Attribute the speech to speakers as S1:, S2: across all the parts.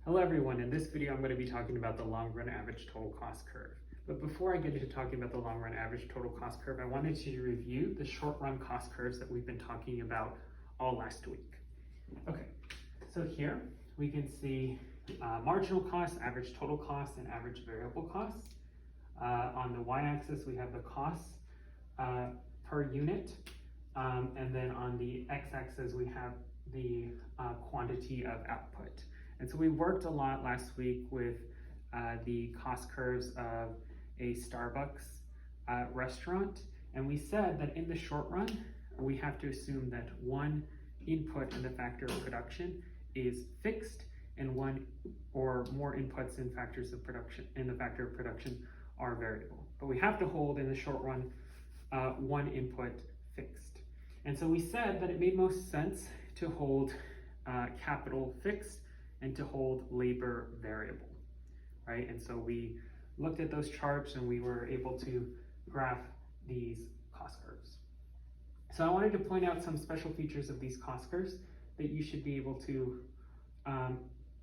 S1: Hello everyone, in this video I'm going to be talking about the long run average total cost curve. But before I get into talking about the long run average total cost curve, I wanted to review the short run cost curves that we've been talking about all last week. Okay, so here we can see marginal cost, average total cost, and average variable costs. On the y-axis we have the costs per unit, and then on the x-axis we have the quantity of output. And so we worked a lot last week with the cost curves of a Starbucks restaurant, and we said that in the short run we have to assume that one input in the factor of production is fixed and one or more inputs in factors of production in the factor of production are variable. But we have to hold in the short run one input fixed. And so we said that it made most sense to hold capital fixed and to hold labor variable, right? And so we looked at those charts and we were able to graph these cost curves. So I wanted to point out some special features of these cost curves that you should be able to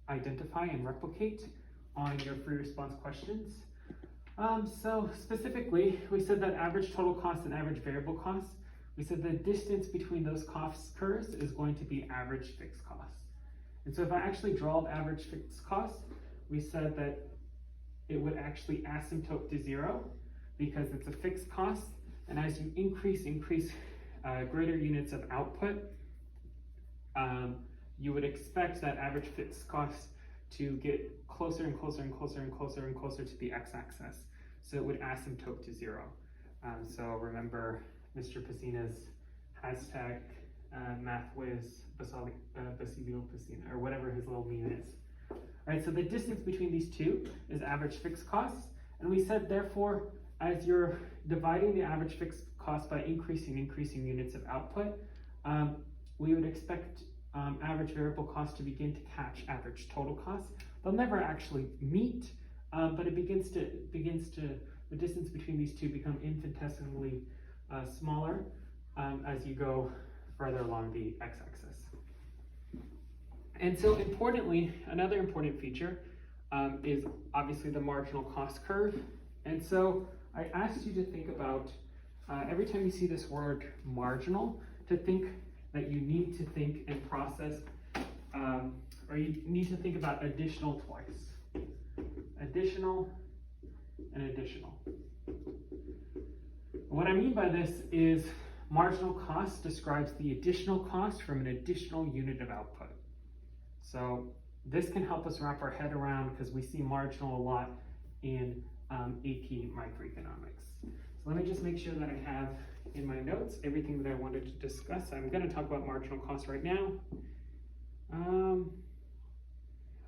S1: identify and replicate on your free response questions. So specifically, we said that average total cost and average variable cost, we said the distance between those cost curves is going to be average fixed cost. And so if I actually draw the average fixed cost, we said that it would actually asymptote to zero because it's a fixed cost. And as you increase greater units of output, you would expect that average fixed cost to get closer and closer and closer and closer and closer to the x-axis. So it would asymptote to zero. So remember Mr. Pacina's hashtag mathwiz Basilio Pacina, or whatever his little meme is. All right, so the distance between these two is average fixed costs. And we said, therefore, as you're dividing the average fixed cost by increasing units of output, we would expect average variable cost to begin to catch average total cost. They'll never actually meet, but it begins to the distance between these two become infinitesimally smaller as you go further along the x-axis. And so importantly, another important feature is obviously the marginal cost curve. And so I asked you to think about, every time you see this word marginal, to think that you need to think and process, or you need to think about additional twice. Additional and additional. What I mean by this is marginal cost describes the additional cost from an additional unit of output. So this can help us wrap our head around because we see marginal a lot in AP microeconomics. So let me just make sure that I have in my notes everything that I wanted to discuss. I'm going to talk about marginal cost right now.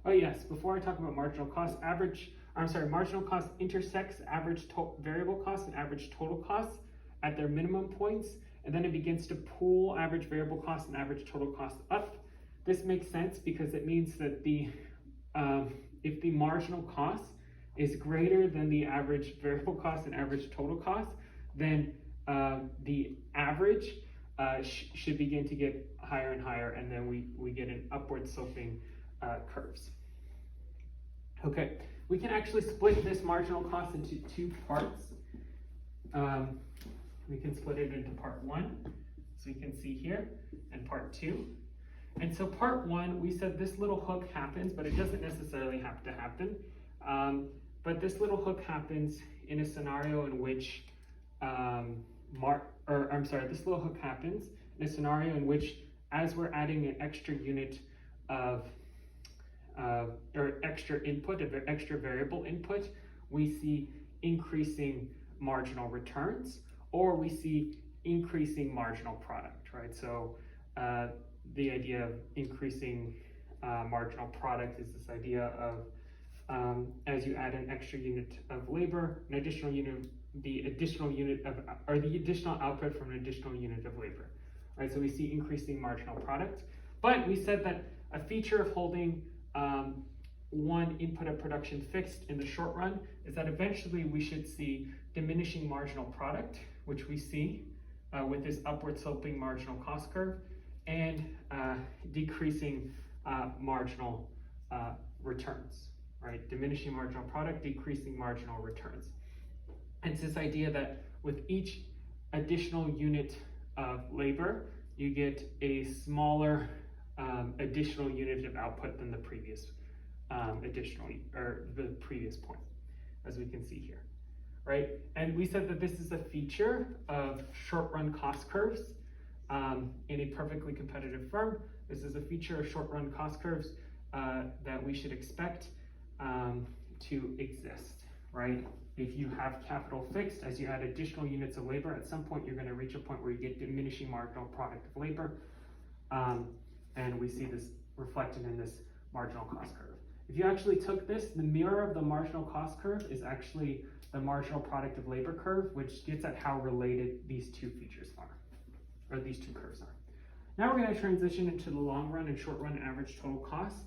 S1: Oh yes, before I talk about marginal cost, marginal cost intersects average variable cost and average total cost at their minimum points, and then it begins to pull average variable cost and average total cost up. This makes sense because it means that if the marginal cost is greater than the average variable cost and average total cost, then the average should begin to get higher and higher, and then we get an upward sloping curves. Okay, we can actually split this marginal cost into two parts. We can split it into part one, so you can see here, and part two. And so part one, we said this little hook happens, but it doesn't necessarily have to happen. But this little hook happens in a scenario in which, this little hook happens in a scenario in which, as we're adding an extra unit of, or extra input, or extra variable input, we see increasing marginal returns, or we see increasing marginal product, right? So the idea of increasing marginal product is this idea of as you add an extra unit of labor, an additional unit, the additional output from an additional unit of labor, right? So we see increasing marginal product. But we said that a feature of holding one input of production fixed in the short run is that eventually we should see diminishing marginal product, which we see with this upward sloping marginal cost curve, and decreasing marginal returns, right? Diminishing marginal product, decreasing marginal returns. And it's this idea that with each additional unit of labor, you get a smaller additional unit of output than the previous the previous point, as we can see here, right? And we said that this is a feature of short-run cost curves in a perfectly competitive firm. This is a feature of short-run cost curves that we should expect to exist, right? If you have capital fixed, as you add additional units of labor, at some point you're going to reach a point where you get diminishing marginal product of labor, and we see this reflected in this marginal cost curve. If you actually took this, the mirror of the marginal cost curve is actually the marginal product of labor curve, which gets at how related these two features are, or these two curves are. Now we're going to transition into the long run and short run average total costs.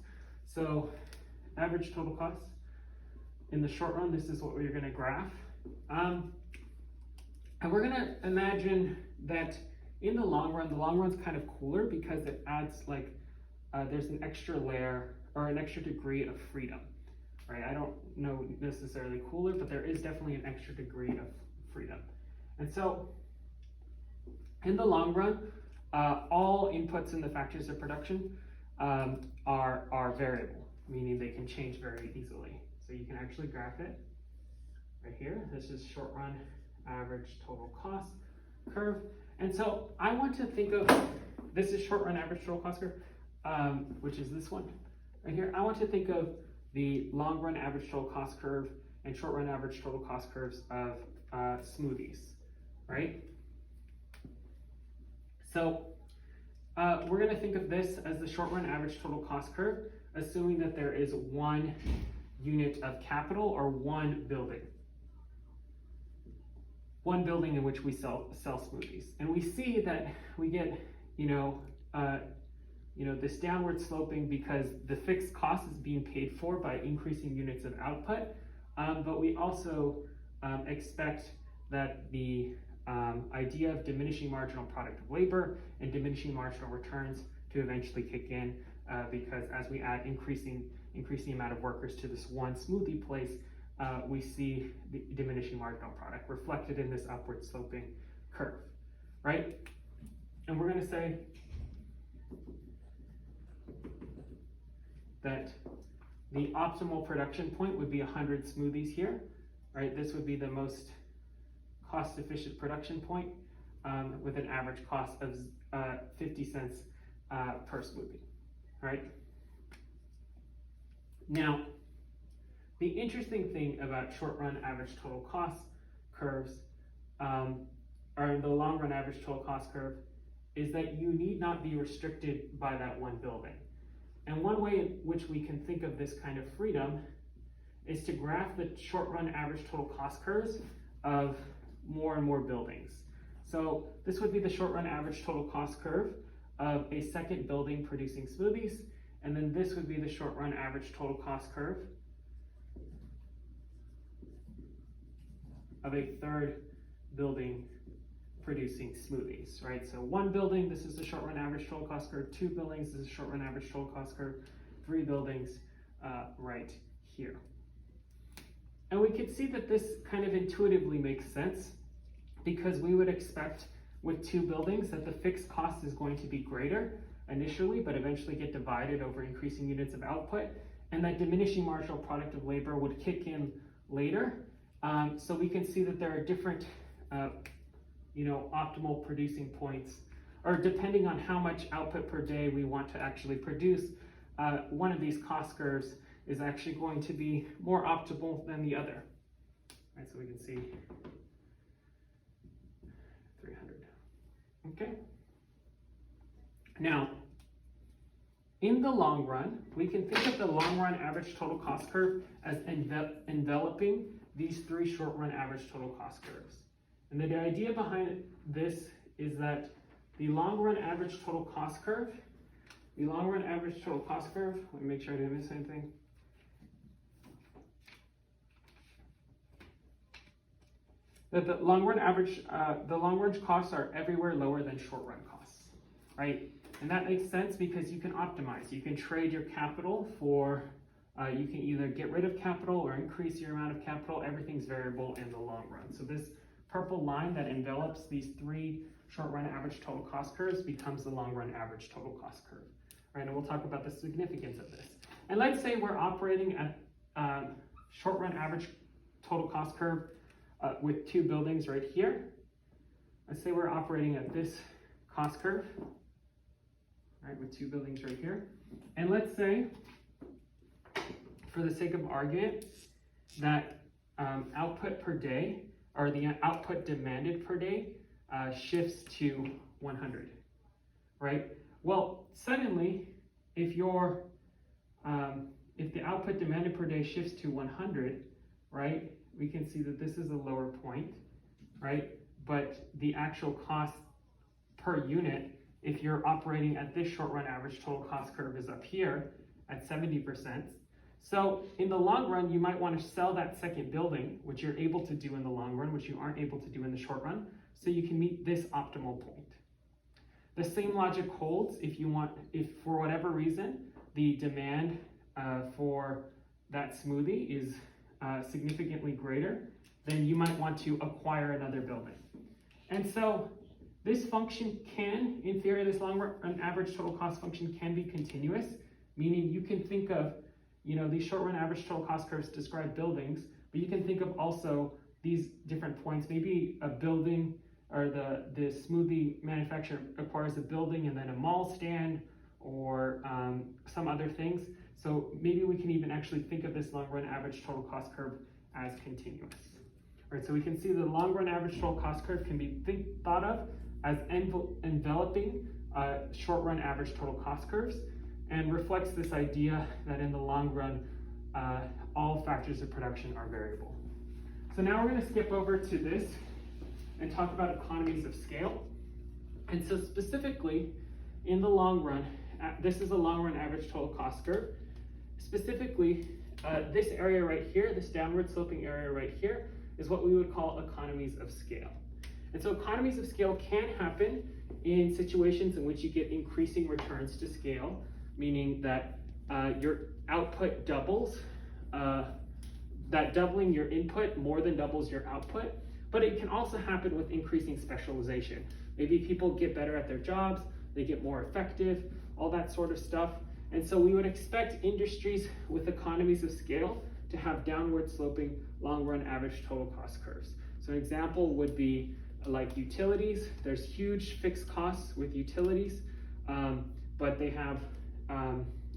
S1: So average total costs. In the short run, this is what we're going to graph. And we're going to imagine that in the long run's kind of cooler because it adds like, there's an extra layer or an extra degree of freedom, right? I don't know necessarily cooler, but there is definitely an extra degree of freedom. And so in the long run, all inputs in the factors of production are variable, meaning they can change very easily. So you can actually graph it right here. This is short run average total cost curve. And so I want to think of, this is short run average total cost curve, which is this one right here. I want to think of the long run average total cost curve and short run average total cost curves of smoothies, right? So we're going to think of this as the short run average total cost curve, assuming that there is one unit of capital or one building in which we sell smoothies. And we see that we get, this downward sloping because the fixed cost is being paid for by increasing units of output. But we also expect that the idea of diminishing marginal product of labor and diminishing marginal returns to eventually kick in because as we add increasing amount of workers to this one smoothie place, we see the diminishing marginal product reflected in this upward sloping curve, right? And we're going to say that the optimal production point would be 100 smoothies here, right? This would be the most cost-efficient production point with an average cost of 50 cents per smoothie, right? Now, the interesting thing about short-run average total cost curves, or the long-run average total cost curve, is that you need not be restricted by that one building. And one way in which we can think of this kind of freedom is to graph the short-run average total cost curves of more and more buildings. So this would be the short-run average total cost curve of a second building producing smoothies, and then this would be the short-run average total cost curve of a third building producing smoothies, right? So one building, this is the short-run average total cost curve. Two buildings, this is the short-run average total cost curve. Three buildings right here. And we could see that this kind of intuitively makes sense because we would expect with two buildings that the fixed cost is going to be greater initially, but eventually get divided over increasing units of output, and that diminishing marginal product of labor would kick in later. So we can see that there are different optimal producing points, or depending on how much output per day we want to actually produce, one of these cost curves is actually going to be more optimal than the other. Right, so we can see 300. Okay. Now, in the long run, we can think of the long run average total cost curve as enveloping these three short run average total cost curves. And the idea behind this is that the long run average total cost curve, let me make sure I didn't miss anything. That the long run costs are everywhere lower than short run costs, right? And that makes sense because you can optimize. You can trade your capital for You can either get rid of capital or increase your amount of capital. Everything's variable in the long run. So this purple line that envelops these three short-run average total cost curves becomes the long-run average total cost curve. Right, and we'll talk about the significance of this. And let's say we're operating at short-run average total cost curve with two buildings right here. Let's say we're operating at this cost curve, right, with two buildings right here. And let's say, for the sake of argument, that output per day, or the output demanded per day, shifts to 100, right? Well, suddenly, if the output demanded per day shifts to 100, right, we can see that this is a lower point, right? But the actual cost per unit, if you're operating at this short-run average total cost curve, is up here at 70%. So in the long run, you might want to sell that second building, which you're able to do in the long run, which you aren't able to do in the short run, so you can meet this optimal point. The same logic holds if for whatever reason, the demand for that smoothie is significantly greater, then you might want to acquire another building. And so this function can, in theory, this long run average total cost function can be continuous, meaning you can think of, these short run average total cost curves describe buildings, but you can think of also these different points. Maybe a building, or the smoothie manufacturer acquires a building and then a mall stand, or some other things. So maybe we can even actually think of this long run average total cost curve as continuous. All right, so we can see the long run average total cost curve can be thought of as enveloping short run average total cost curves, and reflects this idea that in the long run, all factors of production are variable. So now we're going to skip over to this and talk about economies of scale. And so specifically, in the long run, this is a long run average total cost curve. Specifically, this area right here, this downward sloping area right here, is what we would call economies of scale. And so economies of scale can happen in situations in which you get increasing returns to scale, meaning that your output doubles, that doubling your input more than doubles your output. But it can also happen with increasing specialization. Maybe people get better at their jobs, they get more effective, all that sort of stuff. And so we would expect industries with economies of scale to have downward sloping long run average total cost curves. So an example would be like utilities. There's huge fixed costs with utilities, but they have,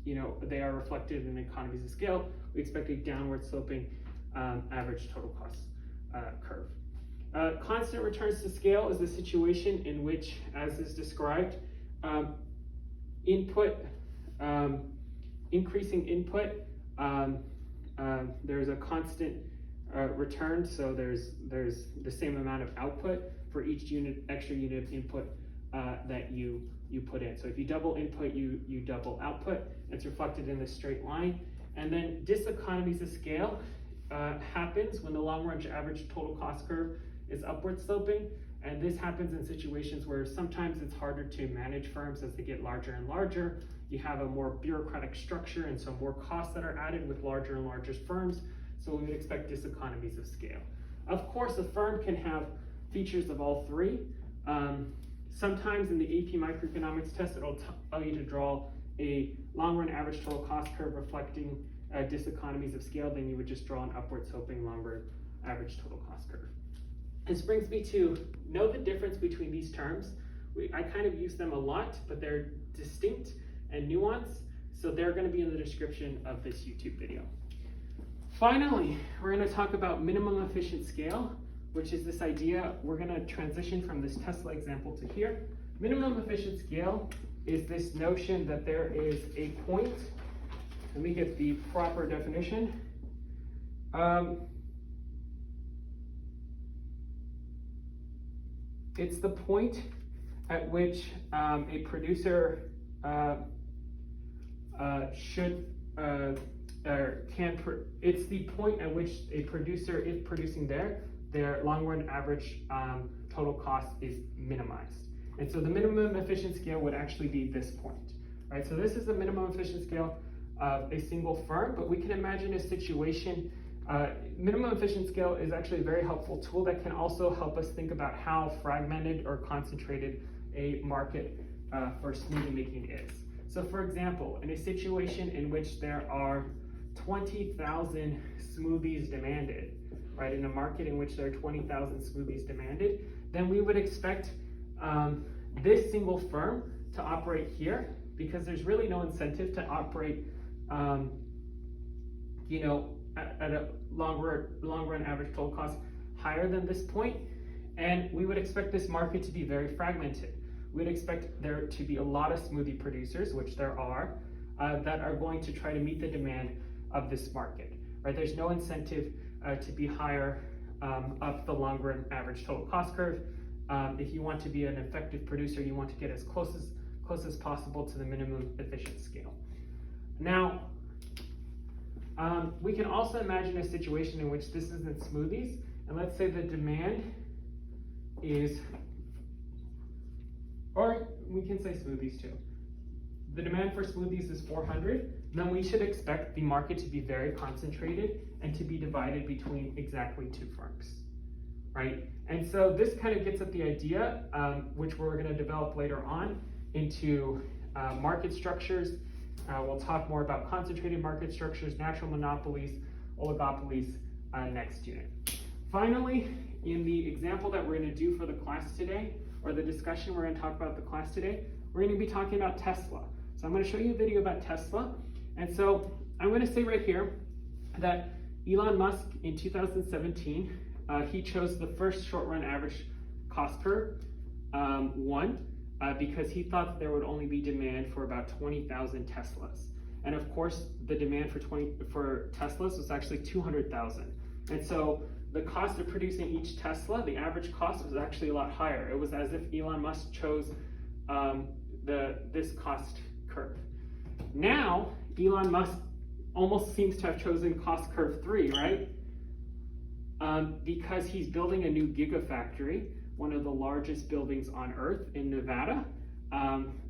S1: they are reflected in economies of scale. We expect a downward sloping average total cost curve. Constant returns to scale is the situation in which, as is described, increasing input, there's a constant return, so there's the same amount of output for each extra unit of input that you put in. So if you double input, you double output. It's reflected in this straight line. And then diseconomies of scale happens when the long run average total cost curve is upward sloping. And this happens in situations where sometimes it's harder to manage firms as they get larger and larger. You have a more bureaucratic structure, and so more costs that are added with larger and larger firms. So we would expect diseconomies of scale. Of course, a firm can have features of all three. Sometimes in the AP microeconomics test, it'll tell you to draw a long run average total cost curve reflecting diseconomies of scale. Then you would just draw an upward sloping long run average total cost curve. This brings me to know the difference between these terms. I kind of use them a lot, but they're distinct and nuanced, so they're going to be in the description of this YouTube video. Finally, we're going to talk about minimum efficient scale, which is this idea. We're going to transition from this Tesla example to here. Minimum efficient scale is this notion that there is a point. Let me get the proper definition. It's the point at which a producer it's the point at which a producer is producing their long run average total cost is minimized. And so the minimum efficient scale would actually be this point, right? So this is the minimum efficient scale. of a single firm, but we can imagine a situation. Minimum efficient scale is actually a very helpful tool that can also help us think about how fragmented or concentrated a market for smoothie making is. So for example, in a situation in which there are 20,000 smoothies demanded, right, in a market in which there are 20,000 smoothies demanded, then we would expect this single firm to operate here, because there's really no incentive to operate at a long run average total cost higher than this point. And we would expect this market to be very fragmented. We'd expect there to be a lot of smoothie producers, which there are, that are going to try to meet the demand of this market, right? There's no incentive to be higher up the long run average total cost curve. If you want to be an effective producer, you want to get as close as possible to the minimum efficient scale. Now, we can also imagine a situation in which this isn't smoothies, and let's say the demand is, or we can say smoothies too. The demand for smoothies is 400, then we should expect the market to be very concentrated and to be divided between exactly 2 firms, right? And so this kind of gets at the idea, which we're going to develop later on, into market structures. We'll talk more about concentrated market structures, natural monopolies, oligopolies next unit. Finally, in the example that we're going to do for the class today, or the discussion we're going to talk about the class today, we're going to be talking about Tesla. So I'm going to show you a video about Tesla. And so I'm going to say right here that Elon Musk in 2017, he chose the first short run average cost curve, because he thought that there would only be demand for about 20,000 Teslas. And of course, the demand for Teslas was actually 200,000. And so the cost of producing each Tesla, the average cost, was actually a lot higher. It was as if Elon Musk chose this cost curve. Now, Elon Musk almost seems to have chosen cost curve 3, right? Because he's building a new gigafactory, one of the largest buildings on Earth in Nevada,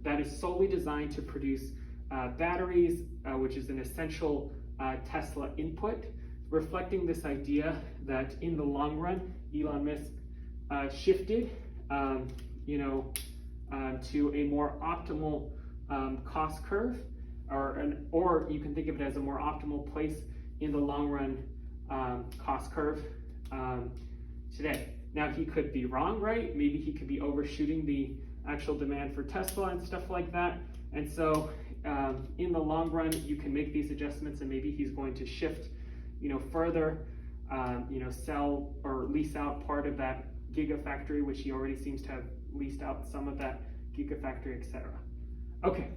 S1: that is solely designed to produce batteries, which is an essential Tesla input, reflecting this idea that in the long run, Elon Musk shifted, to a more optimal cost curve, or you can think of it as a more optimal place in the long run cost curve today. Now, he could be wrong, right? Maybe he could be overshooting the actual demand for Tesla and stuff like that. And so in the long run, you can make these adjustments, and maybe he's going to shift, further, sell or lease out part of that gigafactory, which he already seems to have leased out some of that gigafactory, etc. Okay,